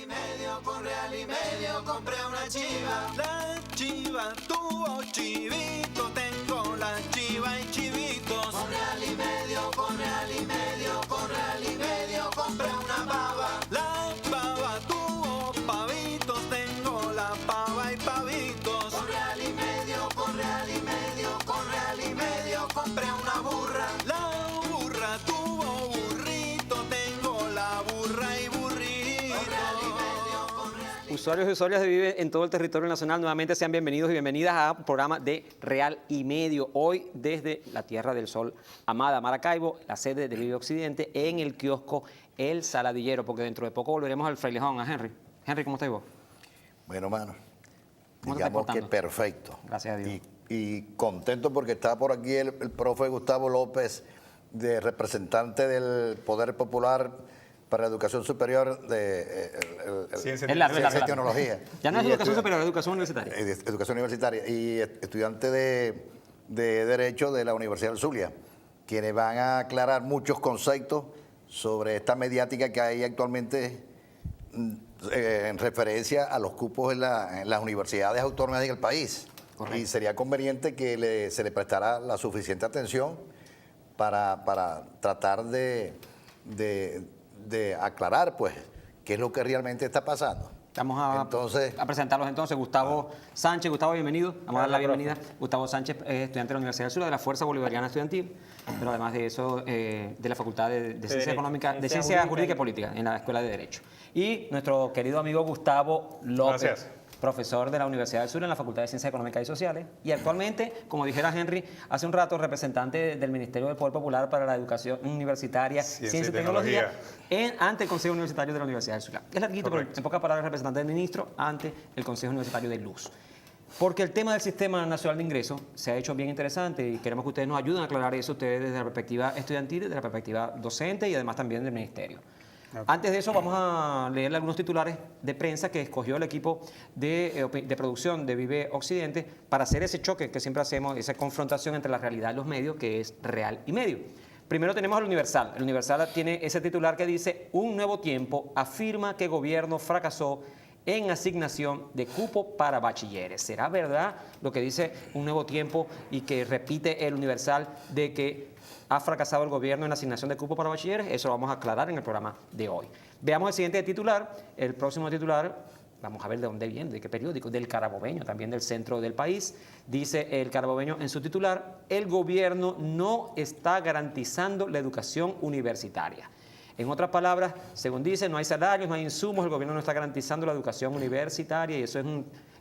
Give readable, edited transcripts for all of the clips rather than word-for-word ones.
y medio, con real y medio compré una chiva. La chiva tuvo chivito, tengo la chiva y chivitos. Con real y medio, con real y medio, con real y medio compré una pava. La pava tuvo pavitos, tengo la pava y pavitos. Con real y medio, con real y medio, con real y medio compré una burra. La burra tuvo burrito, tengo la burra y burrito. Con real y medio, con real y Usuarios y usuarias de Vive en todo el territorio nacional, nuevamente sean bienvenidos y bienvenidas a un programa de Real y Medio. Hoy desde la Tierra del Sol, amada Maracaibo, la sede de Vive Occidente, en el kiosco El Saladillero, porque dentro de poco volveremos al Frailejón, a Henry. Henry, ¿cómo estás vos? Bueno, mano, ¿Cómo te estás digamos que portando? perfecto. Gracias a Dios. Y contento porque está por aquí el profe Gustavo López, de representante del Poder Popular para la Educación Superior de Es largo, es Ciencia largo, y es largo. Tecnología. Ya no es Y educación estudia- superior, es educación universitaria. Educación universitaria y estudiante de Derecho de la Universidad del Zulia, quienes van a aclarar muchos conceptos sobre esta mediática que hay actualmente en referencia a los cupos en las universidades autónomas del país. Correcto. Y sería conveniente que se le prestara la suficiente atención para tratar de aclarar, pues, qué es lo que realmente está pasando. Vamos a presentarlos entonces. Gustavo Sánchez. Gustavo, bienvenido. Vamos a dar la bienvenida. Gustavo Sánchez es estudiante de la Universidad del Sur, de la Fuerza Bolivariana Estudiantil, pero además de eso, de la Facultad de Ciencia Económica, de Ciencia Jurídica y Política, en la Escuela de Derecho. Y nuestro querido amigo Gustavo López. Gracias. Profesor de la Universidad del Sur en la Facultad de Ciencias Económicas y Sociales y actualmente, como dijera Henry, hace un rato representante del Ministerio del Poder Popular para la Educación Universitaria, Ciencia y Tecnología ante el Consejo Universitario de la Universidad del Sur. Es larguito, pero en pocas palabras representante del ministro ante el Consejo Universitario de Luz. Porque el tema del Sistema Nacional de Ingresos se ha hecho bien interesante y queremos que ustedes nos ayuden a aclarar eso ustedes desde la perspectiva estudiantil, desde la perspectiva docente y además también del Ministerio. Okay. Antes de eso vamos a leerle algunos titulares de prensa que escogió el equipo de producción de Vive Occidente para hacer ese choque que siempre hacemos, esa confrontación entre la realidad y los medios, que es Real y Medio. Primero tenemos al Universal. El Universal tiene ese titular que dice: Un nuevo tiempo afirma que gobierno fracasó en asignación de cupo para bachilleres. ¿Será verdad lo que dice Un Nuevo Tiempo y que repite el Universal de que ha fracasado el gobierno en la asignación de cupo para bachilleres? Eso lo vamos a aclarar en el programa de hoy. Veamos el siguiente titular. El próximo titular, vamos a ver de dónde viene, de qué periódico, del Carabobeño, también del centro del país. Dice el Carabobeño en su titular: el gobierno no está garantizando la educación universitaria. En otras palabras, según dice, no hay salarios, no hay insumos, el gobierno no está garantizando la educación universitaria, y eso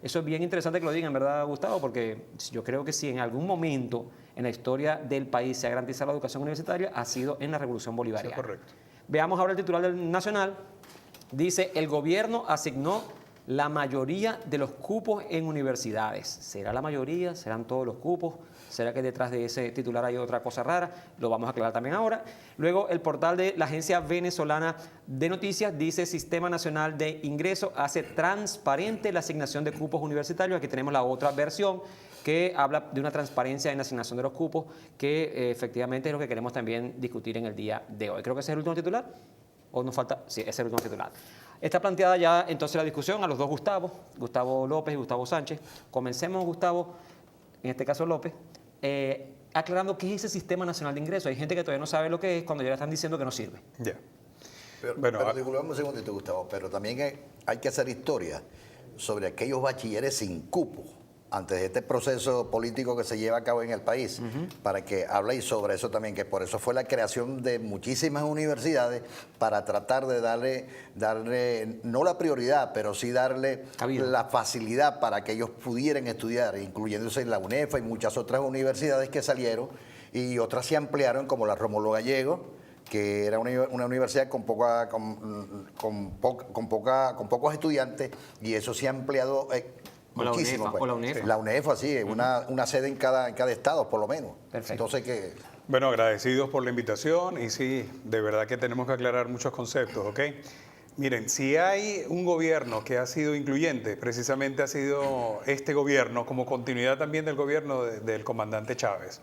es bien interesante que lo digan, ¿verdad, Gustavo? Porque yo creo que si en algún momento en la historia del país se ha garantizado la educación universitaria, ha sido en la Revolución Bolivariana. Sí, correcto. Veamos ahora el titular del Nacional. Dice: el gobierno asignó la mayoría de los cupos en universidades. ¿Será la mayoría? ¿Serán todos los cupos? ¿Será que detrás de ese titular hay otra cosa rara? Lo vamos a aclarar también ahora. Luego, el portal de la Agencia Venezolana de Noticias dice: Sistema Nacional de Ingreso hace transparente la asignación de cupos universitarios. Aquí tenemos la otra versión que habla de una transparencia en la asignación de los cupos, que efectivamente es lo que queremos también discutir en el día de hoy. Creo que ese es el último titular. ¿O nos falta? Sí, ese es el último titular. Está planteada ya entonces la discusión a los dos Gustavos, Gustavo López y Gustavo Sánchez. Comencemos, Gustavo, en este caso López, aclarando qué es ese Sistema Nacional de Ingresos. Hay gente que todavía no sabe lo que es cuando ya le están diciendo que no sirve. Ya. Pero disculpame un segundito, Gustavo, pero también hay que hacer historia sobre aquellos bachilleres sin cupo antes de este proceso político que se lleva a cabo en el país, para que habléis sobre eso también, que por eso fue la creación de muchísimas universidades, para tratar de darle no la prioridad, pero sí darle la facilidad para que ellos pudieran estudiar, incluyéndose la UNEFA y muchas otras universidades que salieron, y otras se ampliaron, como la Rómulo Gallego, que era una universidad con pocos estudiantes, y eso se ha ampliado muchísimo. O la UNEFA. La UNEFA, sí, una sede en cada estado, por lo menos. Perfecto. Entonces, Bueno, agradecidos por la invitación y sí, de verdad que tenemos que aclarar muchos conceptos, ¿ok? Miren, si hay un gobierno que ha sido incluyente, precisamente ha sido este gobierno, como continuidad también del gobierno del comandante Chávez.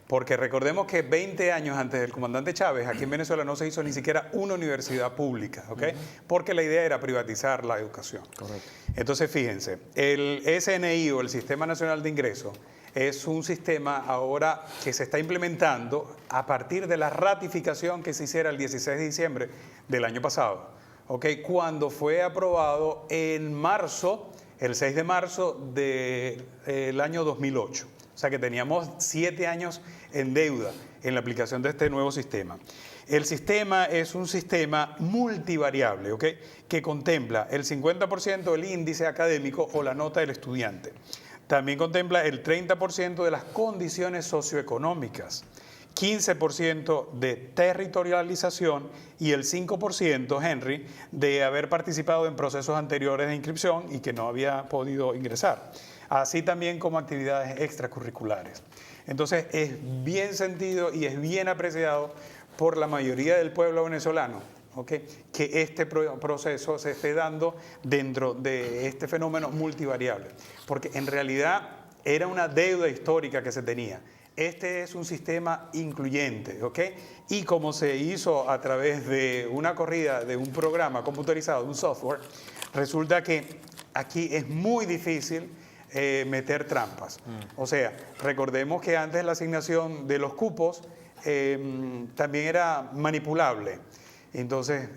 Porque recordemos que 20 años antes del comandante Chávez, aquí en Venezuela no se hizo ni siquiera una universidad pública, ¿ok? Porque la idea era privatizar la educación. Correcto. Entonces, fíjense, el SNI o el Sistema Nacional de Ingresos es un sistema ahora que se está implementando a partir de la ratificación que se hiciera el 16 de diciembre del año pasado, ¿ok? Cuando fue aprobado en marzo, el 6 de marzo del año 2008. O sea que teníamos 7 años en deuda en la aplicación de este nuevo sistema. El sistema es un sistema multivariable, ¿ok? Que contempla el 50% del índice académico o la nota del estudiante. También contempla el 30% de las condiciones socioeconómicas, 15% de territorialización y el 5%, Henry, de haber participado en procesos anteriores de inscripción y que no había podido ingresar, así también como actividades extracurriculares. Entonces es bien sentido y es bien apreciado por la mayoría del pueblo venezolano, ¿okay? Que este proceso se esté dando dentro de este fenómeno multivariable, porque en realidad era una deuda histórica que se tenía. Este es un sistema incluyente, ¿ok? Y como se hizo a través de una corrida de un programa computarizado, de un software, resulta que aquí es muy difícil meter trampas. O sea, recordemos que antes la asignación de los cupos también era manipulable. Entonces,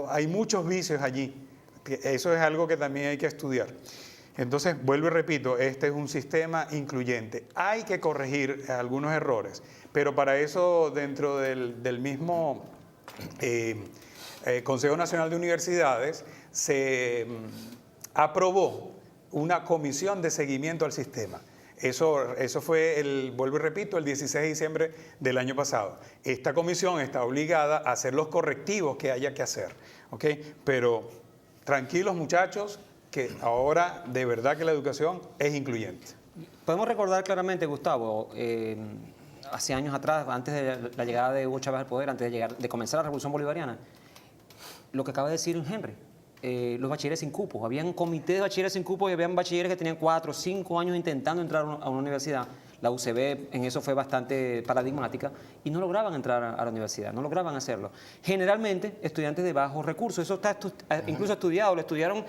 hay muchos vicios allí. Eso es algo que también hay que estudiar. Entonces, vuelvo y repito, este es un sistema incluyente. Hay que corregir algunos errores, pero para eso dentro del mismo Consejo Nacional de Universidades se aprobó una comisión de seguimiento al sistema. Eso fue, vuelvo y repito, el 16 de diciembre del año pasado. Esta comisión está obligada a hacer los correctivos que haya que hacer, ¿ok? Pero tranquilos, muchachos, que ahora de verdad que la educación es incluyente. Podemos recordar claramente, Gustavo, hace años atrás, antes de la llegada de Hugo Chávez al poder, antes de comenzar la Revolución Bolivariana, lo que acaba de decir Henry, los bachilleres sin cupos. Habían comités de bachilleres sin cupos y habían bachilleres que tenían 4 o 5 años intentando entrar a una universidad. La UCB en eso fue bastante paradigmática y no lograban entrar a la universidad, no lograban hacerlo. Generalmente estudiantes de bajos recursos, eso está incluso estudiado, lo estudiaron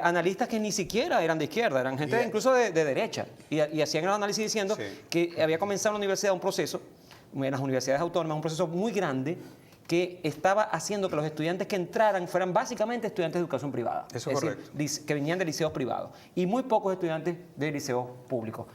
analistas que ni siquiera eran de izquierda, eran gente incluso de derecha y hacían el análisis diciendo que había comenzado en la universidad un proceso, en las universidades autónomas, un proceso muy grande que estaba haciendo que los estudiantes que entraran fueran básicamente estudiantes de educación privada. Eso es correcto. Decir, que venían de liceos privados y muy pocos estudiantes de liceos públicos.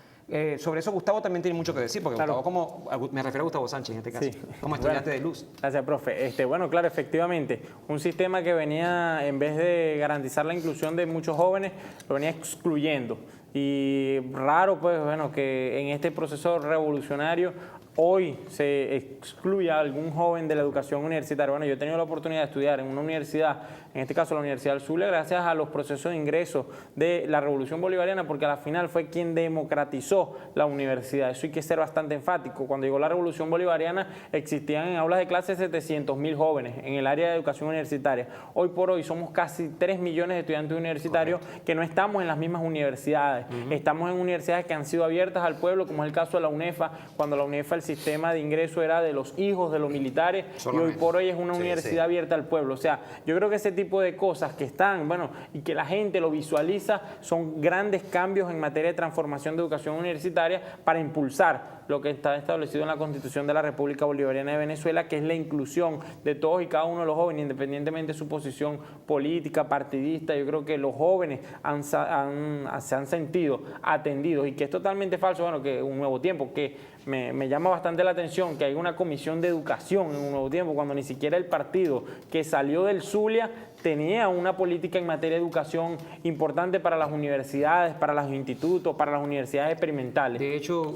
Sobre eso Gustavo también tiene mucho que decir, porque claro. Gustavo, me refiero a Gustavo Sánchez en este caso, como estudiante de luz. Gracias, profe. Bueno, claro, efectivamente, un sistema que venía, en vez de garantizar la inclusión de muchos jóvenes, lo venía excluyendo. Y raro, pues, bueno, que en este proceso revolucionario hoy se excluya a algún joven de la educación universitaria. Bueno, yo he tenido la oportunidad de estudiar en una universidad, en este caso la Universidad del Zulia, gracias a los procesos de ingreso de la Revolución Bolivariana, porque al final fue quien democratizó la universidad. Eso hay que ser bastante enfático. Cuando llegó la Revolución Bolivariana existían en aulas de clase 700.000 jóvenes en el área de educación universitaria. Hoy por hoy somos casi 3 millones de estudiantes universitarios que no estamos en las mismas universidades. Estamos en universidades que han sido abiertas al pueblo, como es el caso de la UNEFA, cuando la UNEFA el sistema de ingreso era de los hijos de los militares y hoy por hoy es una universidad abierta al pueblo. O sea, yo creo que ese tipo de cosas que están, bueno, y que la gente lo visualiza, son grandes cambios en materia de transformación de educación universitaria para impulsar lo que está establecido en la Constitución de la República Bolivariana de Venezuela, que es la inclusión de todos y cada uno de los jóvenes, independientemente de su posición política, partidista. Yo creo que los jóvenes se han sentido atendidos y que es totalmente falso, bueno, que un nuevo tiempo, que me llama bastante la atención que hay una comisión de educación en un nuevo tiempo, cuando ni siquiera el partido que salió del Zulia tenía una política en materia de educación importante para las universidades, para los institutos, para las universidades experimentales. De hecho,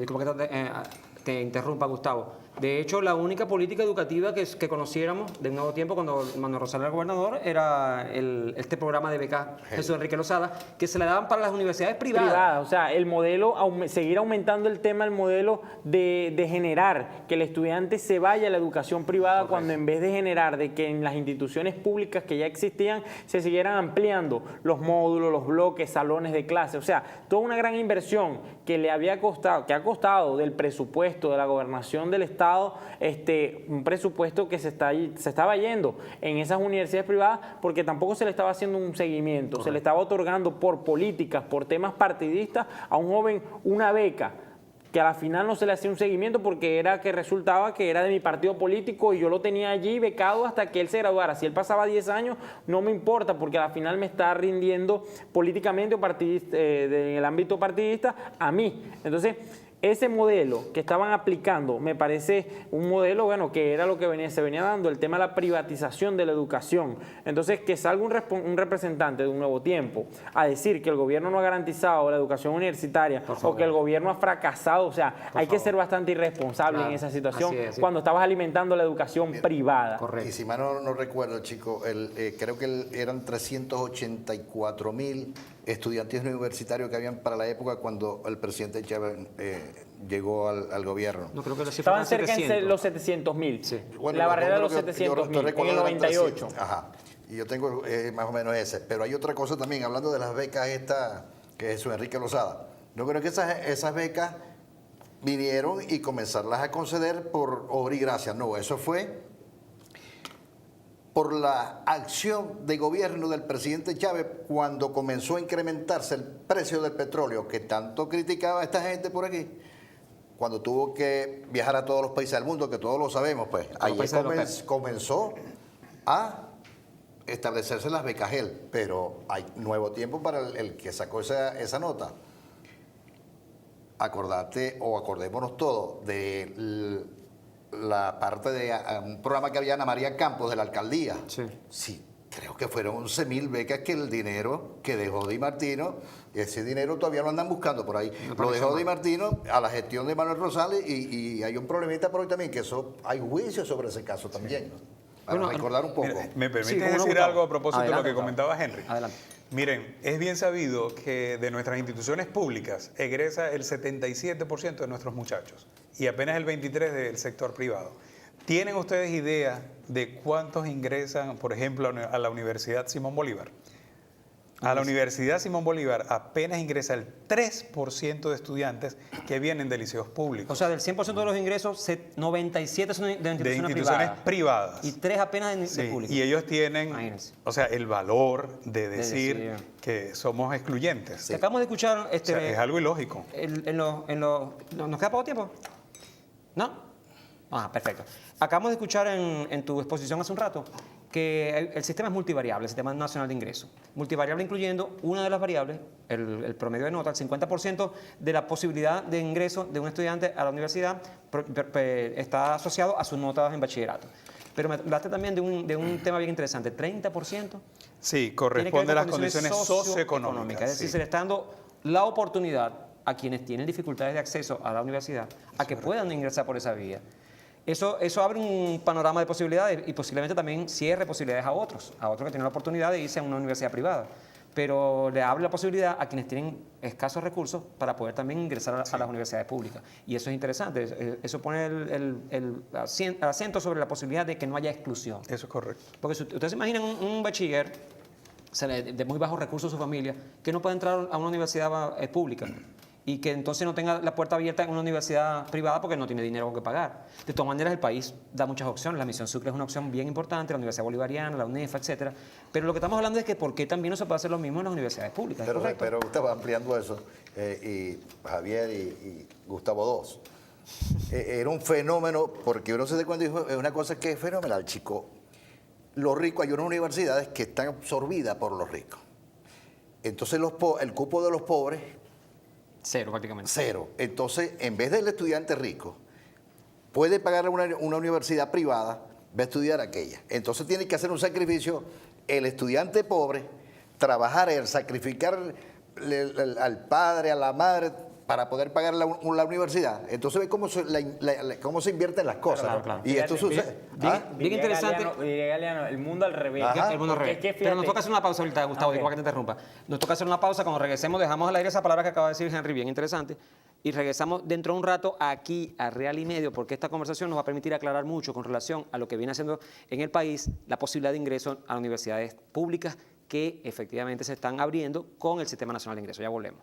como que te interrumpa, Gustavo, De hecho, la única política educativa que conociéramos de Nuevo Tiempo cuando Manuel Rosales era gobernador era este programa de becas Jesús Enrique Lozada, que se le daban para las universidades privadas. O sea, el modelo, seguir aumentando el tema, el modelo de generar que el estudiante se vaya a la educación privada, cuando en vez de generar de que en las instituciones públicas que ya existían se siguieran ampliando los módulos, los bloques, salones de clase. O sea, toda una gran inversión que le había costado, que ha costado del presupuesto de la gobernación del Estado, un presupuesto que se estaba yendo en esas universidades privadas porque tampoco se le estaba haciendo un seguimiento. Correcto. Se le estaba otorgando por políticas, por temas partidistas a un joven una beca que a la final no se le hacía un seguimiento porque resultaba que era de mi partido político y yo lo tenía allí becado hasta que él se graduara. Si él pasaba 10 años, no me importa porque a la final me está rindiendo políticamente o en el ámbito partidista a mí. Entonces, ese modelo que estaban aplicando me parece un modelo, bueno, que era lo que se venía dando, el tema de la privatización de la educación. Entonces, que salga un representante de Un Nuevo Tiempo a decir que el gobierno no ha garantizado la educación universitaria o que el gobierno ha fracasado, o sea, hay que ser bastante irresponsable en esa situación cuando estabas alimentando la educación privada. Correcto. Y si mal no recuerdo, chicos, creo que eran 384.000 estudiantes universitarios que habían para la época cuando el presidente Chávez llegó al gobierno. No, creo que estaban cerca de los 700.000. Sí. Bueno, la barrera de los 700.000 en el 98. Ajá. Y yo tengo más o menos ese. Pero hay otra cosa también, hablando de las becas que es Jesús Enrique Lozada. Yo creo que esas becas vinieron y comenzarlas a conceder por obra y gracia. No, eso fue por la acción de gobierno del presidente Chávez cuando comenzó a incrementarse el precio del petróleo, que tanto criticaba a esta gente por aquí, cuando tuvo que viajar a todos los países del mundo, que todos lo sabemos, pues ahí comenzó a establecerse las becas él, pero hay Nuevo Tiempo para el que sacó esa nota. Acordémonos todos de la parte de un programa que había Ana María Campos de la alcaldía. Sí, creo que fueron 11.000 becas que el dinero que dejó Di Martino, ese dinero todavía lo andan buscando por ahí. Lo dejó Di Martino a la gestión de Manuel Rosales y hay un problemita por hoy también, que hay juicios sobre ese caso también. Para recordar un poco. ¿Me permite decir algo a propósito de lo que comentaba Henry? Adelante. Miren, es bien sabido que de nuestras instituciones públicas egresa el 77% de nuestros muchachos y apenas el 23% del sector privado. ¿Tienen ustedes idea de cuántos ingresan, por ejemplo, a la Universidad Simón Bolívar? A la Universidad Simón Bolívar apenas ingresa el 3% de estudiantes que vienen de liceos públicos. O sea, del 100% de los ingresos, 97 son de instituciones privadas. Y 3 apenas de públicas. Y ellos tienen, o sea, el valor de decir que somos excluyentes. Sí. Acabamos de escuchar... O sea, es algo ilógico. ¿Nos queda poco tiempo? ¿No? Ah, perfecto. Acabamos de escuchar en tu exposición hace un rato que el sistema es multivariable, el Sistema Nacional de Ingreso. Multivariable incluyendo una de las variables, el promedio de nota, el 50% de la posibilidad de ingreso de un estudiante a la universidad está asociado a sus notas en bachillerato. Pero me hablaste también de un tema bien interesante, 30%. Sí, corresponde a las condiciones socioeconómicas. Es decir, se le está dando la oportunidad a quienes tienen dificultades de acceso a la universidad a que puedan ingresar por esa vía. Eso abre un panorama de posibilidades y posiblemente también cierre posibilidades a otros que tienen la oportunidad de irse a una universidad privada. Pero le abre la posibilidad a quienes tienen escasos recursos para poder también ingresar a las universidades públicas. Y eso es interesante. Eso pone el acento sobre la posibilidad de que no haya exclusión. Eso es correcto. Porque si ustedes se imaginan un bachiller de muy bajos recursos su familia que no puede entrar a una universidad pública y que entonces no tenga la puerta abierta en una universidad privada porque no tiene dinero con que pagar. De todas maneras, el país da muchas opciones. La Misión Sucre es una opción bien importante, la Universidad Bolivariana, la UNEFA, etcétera. Pero lo que estamos hablando es que por qué también no se puede hacer lo mismo en las universidades públicas. Pero Gustavo, ampliando eso, y Javier y Gustavo II, era un fenómeno, porque uno se da cuenta, es una cosa que es fenomenal, chico. Los ricos, hay unas universidades que están absorbidas por los ricos. Entonces el cupo de los pobres... Cero, prácticamente. Cero. Entonces, en vez del estudiante rico, puede pagar una universidad privada, va a estudiar aquella. Entonces tiene que hacer un sacrificio el estudiante pobre, trabajar, sacrificar al padre, a la madre, para poder pagar la universidad. Entonces ve cómo cómo se invierten las cosas. Claro, ¿no? claro. Y esto sucede. Bien interesante. Diría Galeano, el mundo al revés. Ajá. El mundo al Porque revés. es que Pero nos fíjate- toca hacer una pausa ahorita, Gustavo, Ok. disculpa que te interrumpa. Nos toca hacer una pausa, cuando regresemos dejamos al aire esa palabra que acaba de decir Henry, bien interesante, y regresamos dentro de un rato aquí a Real y Medio, porque esta conversación nos va a permitir aclarar mucho con relación a lo que viene haciendo en el país la posibilidad de ingreso a las universidades públicas que efectivamente se están abriendo con el Sistema Nacional de Ingreso. Ya volvemos.